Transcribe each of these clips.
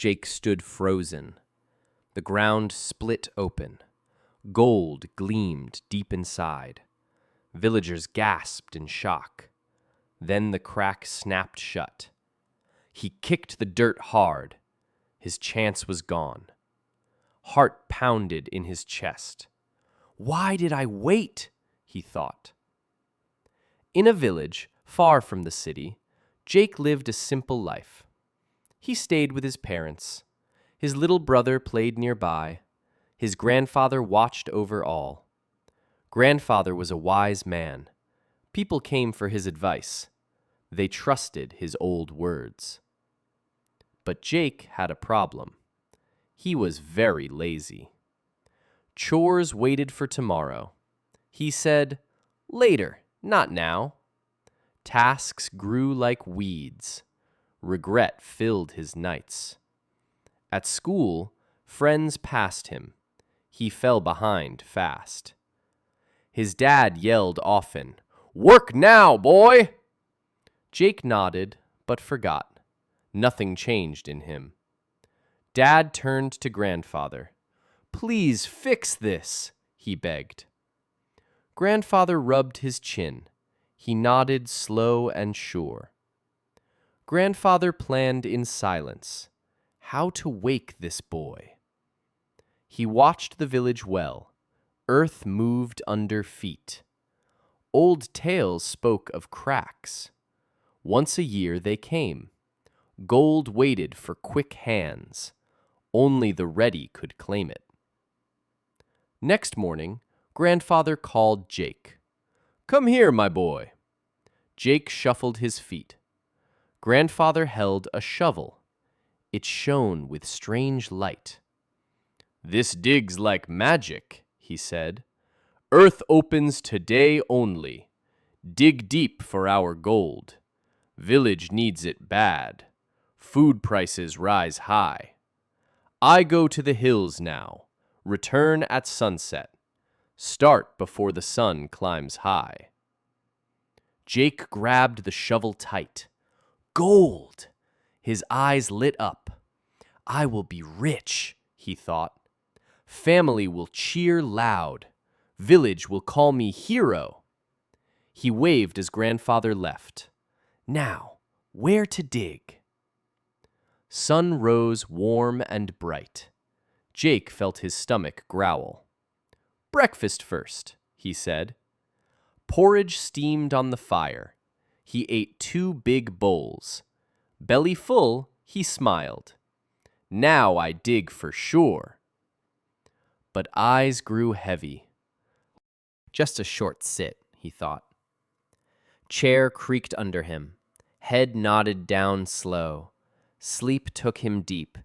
Jake stood frozen. The ground split open. Gold gleamed deep inside. Villagers gasped in shock. Then the crack snapped shut. He kicked the dirt hard. His chance was gone. Heart pounded in his chest. Why did I wait? He thought. In a village far from the city, Jake lived a simple life. He stayed with his parents. His little brother played nearby. His grandfather watched over all. Grandfather was a wise man. People came for his advice. They trusted his old words. But Jake had a problem. He was very lazy. Chores waited for tomorrow. He said, "Later, not now." Tasks grew like weeds. Regret filled his nights. At school, friends passed him. He fell behind fast. His dad yelled often, "Work now, boy!" Jake nodded, but forgot. Nothing changed in him. Dad turned to grandfather. "Please fix this," he begged. Grandfather rubbed his chin. He nodded slow and sure. Grandfather planned in silence how to wake this boy. He watched the village well. Earth moved under feet. Old tales spoke of cracks. Once a year they came. Gold waited for quick hands. Only the ready could claim it. Next morning, grandfather called Jake. "Come here, my boy." Jake shuffled his feet. Grandfather held a shovel. It shone with strange light. "This digs like magic," he said. "Earth opens today only. Dig deep for our gold. Village needs it bad. Food prices rise high. I go to the hills now. Return at sunset. Start before the sun climbs high." Jake grabbed the shovel tight. Gold! His eyes lit up. "I will be rich," he thought. "Family will cheer loud. Village will call me hero." He waved as grandfather left. Now, where to dig? Sun rose warm and bright. Jake felt his stomach growl. "Breakfast first," he said. Porridge steamed on the fire. He ate 2 big bowls. Belly full, he smiled. "Now I dig for sure." But eyes grew heavy. Just a short sit, he thought. Chair creaked under him. Head nodded down slow. Sleep took him deep.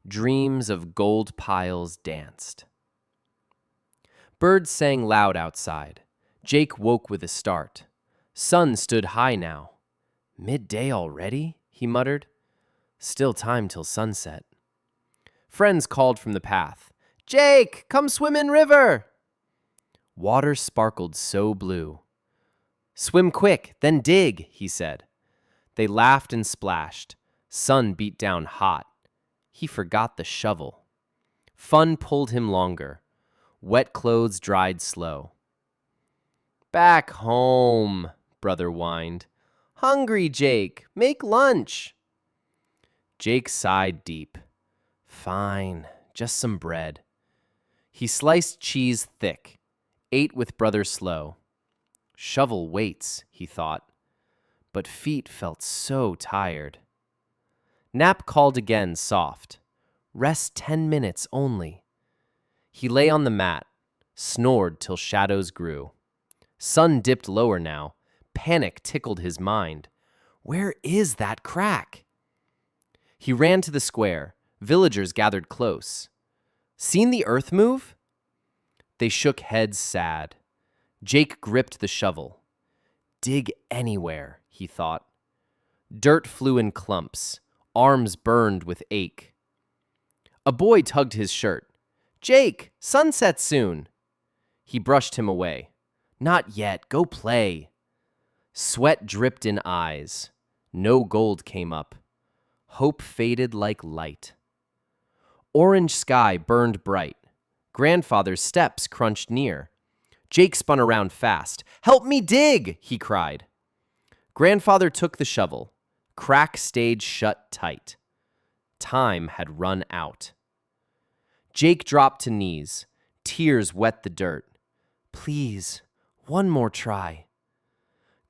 Dreams of gold piles danced. Birds sang loud outside. Jake woke with a start. Sun stood high now. "Midday already?" he muttered. "Still time till sunset." Friends called from the path. "Jake, come swim in river!" Water sparkled so blue. "Swim quick, then dig," he said. They laughed and splashed. Sun beat down hot. He forgot the shovel. Fun pulled him longer. Wet clothes dried slow. "Back home," brother whined. "Hungry, Jake. Make lunch." Jake sighed deep. "Fine, just some bread." He sliced cheese thick, ate with brother slow. Shovel waits, he thought, but feet felt so tired. Nap called again soft. Rest 10 minutes only. He lay on the mat, snored till shadows grew. Sun dipped lower now. Panic tickled his mind. Where is that crack? He ran to the square. Villagers gathered close. "Seen the earth move?" They shook heads sad. Jake gripped the shovel. Dig anywhere, he thought. Dirt flew in clumps. Arms burned with ache. A boy tugged his shirt. "Jake, sunset soon." He brushed him away. "Not yet, go play." Sweat dripped in eyes. No gold came up. Hope faded like light. Orange sky burned bright. Grandfather's steps crunched near. Jake spun around fast. "Help me dig!" he cried. Grandfather took the shovel. Crack stayed shut tight. Time had run out. Jake dropped to knees. Tears wet the dirt. "Please, one more try."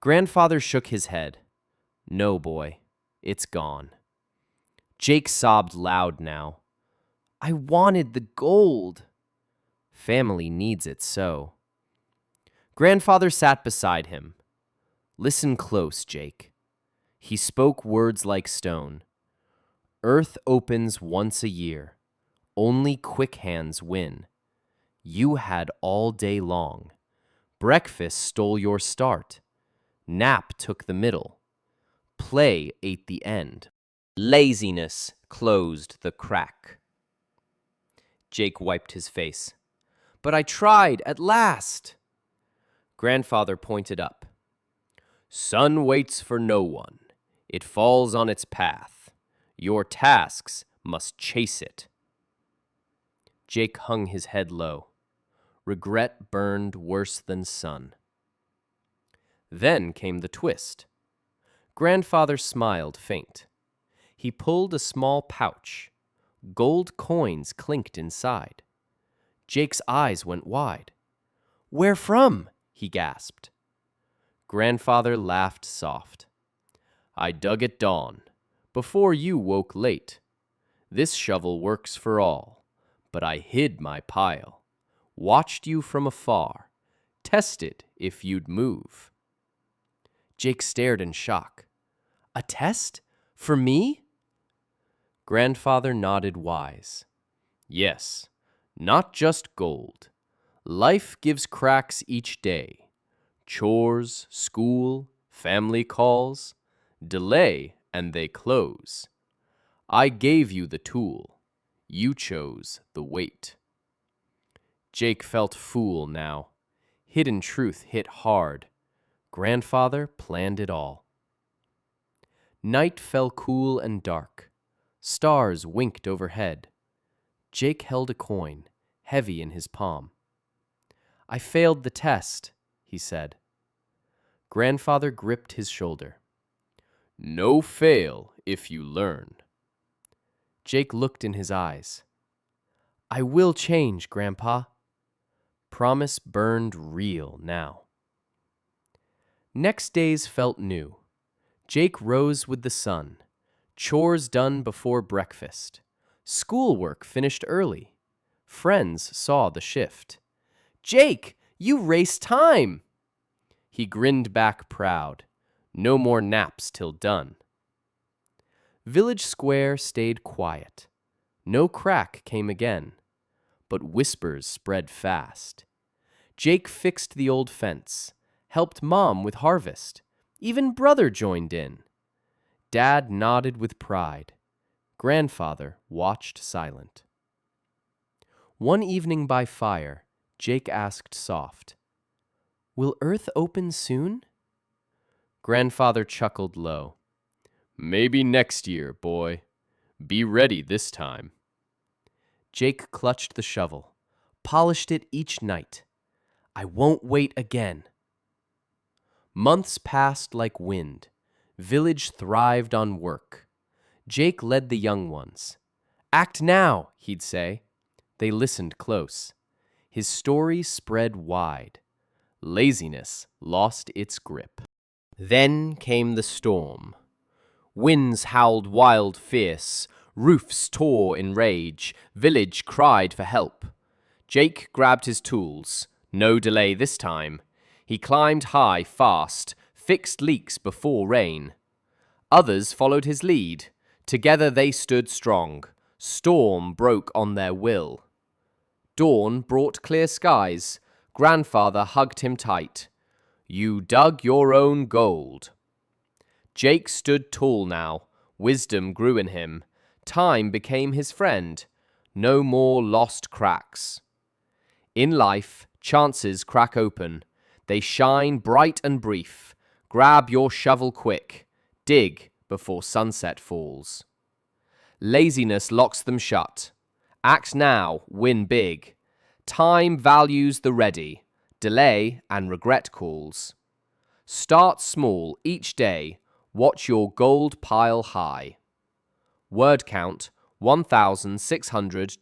Grandfather shook his head. "No, boy, it's gone." Jake sobbed loud now. "I wanted the gold." Family needs it so. Grandfather sat beside him. "Listen close, Jake." He spoke words like stone. "Earth opens once a year. Only quick hands win. You had all day long. Breakfast stole your start. Nap took the middle. Play ate the end. Laziness closed the crack." Jake wiped his face. "But I tried at last." Grandfather pointed up. "Sun waits for no one. It falls on its path. Your tasks must chase it." Jake hung his head low. Regret burned worse than sun. Then came the twist. Grandfather smiled faint. He pulled a small pouch. Gold coins clinked inside. Jake's eyes went wide. "Where from?" he gasped. Grandfather laughed soft. "I dug at dawn, before you woke late. This shovel works for all, but I hid my pile. Watched you from afar, tested if you'd move." Jake stared in shock. "A test? For me?" Grandfather nodded wise. "Yes, not just gold. Life gives cracks each day. Chores, school, family calls. Delay and they close. I gave you the tool. You chose the weight." Jake felt fool now. Hidden truth hit hard. Grandfather planned it all. Night fell cool and dark. Stars winked overhead. Jake held a coin, heavy in his palm. "I failed the test," he said. Grandfather gripped his shoulder. "No fail if you learn." Jake looked in his eyes. "I will change, Grandpa." Promise burned real now. Next days felt new. Jake rose with the sun. Chores done before breakfast. Schoolwork finished early. Friends saw the shift. "Jake, you raced time!" He grinned back proud. No more naps till done. Village Square stayed quiet. No crack came again, but whispers spread fast. Jake fixed the old fence, helped Mom with harvest. Even brother joined in. Dad nodded with pride. Grandfather watched silent. One evening by fire, Jake asked soft, "Will Earth open soon?" Grandfather chuckled low. "Maybe next year, boy. Be ready this time." Jake clutched the shovel, polished it each night. "I won't wait again." Months passed like wind. Village thrived on work. Jake led the young ones. "Act now," he'd say. They listened close. His story spread wide. Laziness lost its grip. Then came the storm. Winds howled wild fierce. Roofs tore in rage. Village cried for help. Jake grabbed his tools. No delay this time. He climbed high fast, fixed leaks before rain. Others followed his lead. Together they stood strong. Storm broke on their will. Dawn brought clear skies. Grandfather hugged him tight. "You dug your own gold." Jake stood tall now. Wisdom grew in him. Time became his friend. No more lost cracks. In life, chances crack open. They shine bright and brief. Grab your shovel quick. Dig before sunset falls. Laziness locks them shut. Act now, win big. Time values the ready, delay and regret calls. Start small each day, watch your gold pile high. Word count 1,620.